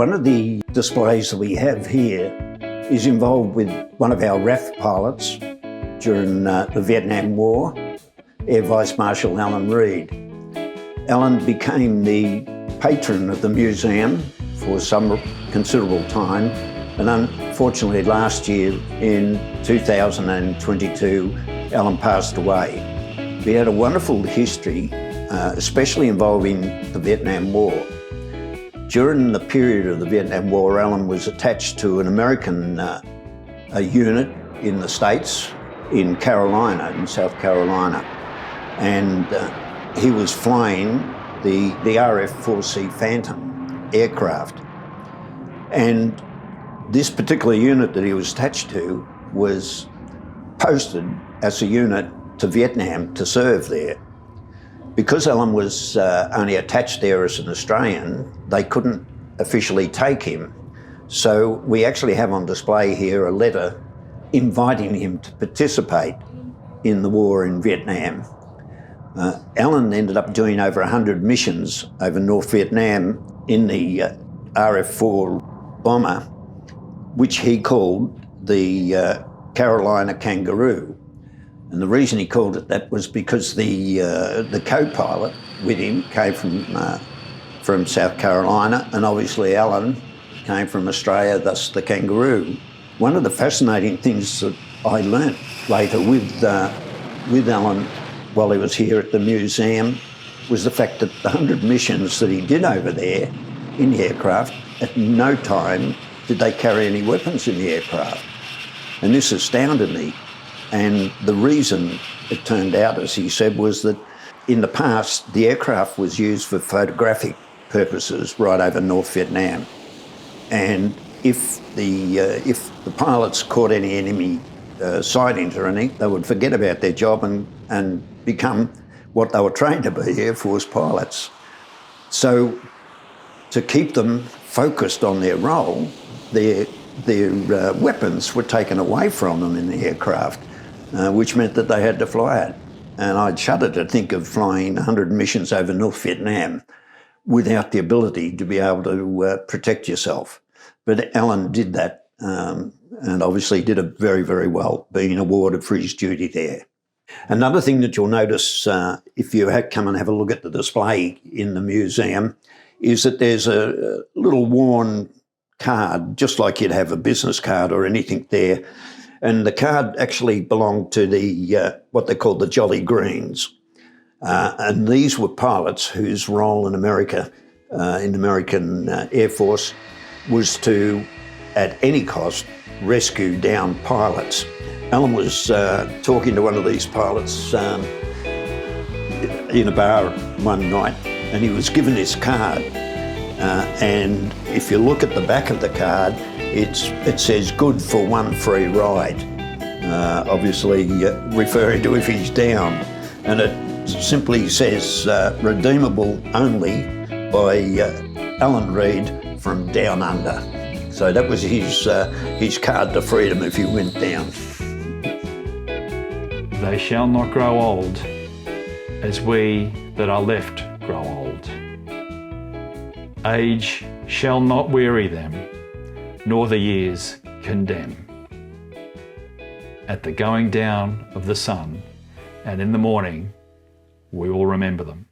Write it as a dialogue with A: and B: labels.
A: One of the displays that we have here is involved with one of our RAF pilots during the Vietnam War, Air Vice Marshal Alan Reid. Alan became the patron of the museum for some considerable time, and unfortunately last year in 2022, Alan passed away. We had a wonderful history, especially involving the Vietnam War. During the period of the Vietnam War, Alan was attached to an American unit in the States, in Carolina, in South Carolina. And he was flying the RF-4C Phantom aircraft. And this particular unit that he was attached to was posted as a unit to Vietnam to serve there. Because Alan was only attached there as an Australian, they couldn't officially take him. So we actually have on display here a letter inviting him to participate in the war in Vietnam. Alan ended up doing over 100 missions over North Vietnam in the RF-4 bomber, which he called the Carolina Kangaroo. And the reason he called it that was because the co-pilot with him came from South Carolina, and obviously Alan came from Australia, thus the Kangaroo. One of the fascinating things that I learnt later with Alan while he was here at the museum was the fact that the 100 missions that he did over there in the aircraft, at no time did they carry any weapons in the aircraft. And this astounded me. And the reason it turned out, as he said, was that in the past, the aircraft was used for photographic purposes right over North Vietnam. And if the pilots caught any enemy sightings or anything, they would forget about their job and become what they were trained to be, Air Force pilots. So to keep them focused on their role, their weapons were taken away from them in the aircraft. Which meant that they had to fly it. And I'd shudder to think of flying 100 missions over North Vietnam without the ability to be able to protect yourself. But Alan did that, and obviously did it very, very well, being awarded for his duty there. Another thing that you'll notice if you come and have a look at the display in the museum is that there's a little worn card, just like you'd have a business card or anything there. And the card actually belonged to the what they called the Jolly Greens. And these were pilots whose role in America, in the American Air Force, was to, at any cost, rescue downed pilots. Alan was talking to one of these pilots in a bar one night, and he was given this card. And if you look at the back of the card, it says good for one free ride, obviously referring to if he's down. And it simply says redeemable only by Alan Reid from Down Under. So that was his card to freedom if he went down.
B: They shall not grow old as we that are left grow old. Age shall not weary them, nor the years condemn. At the going down of the sun, and in the morning, we will remember them.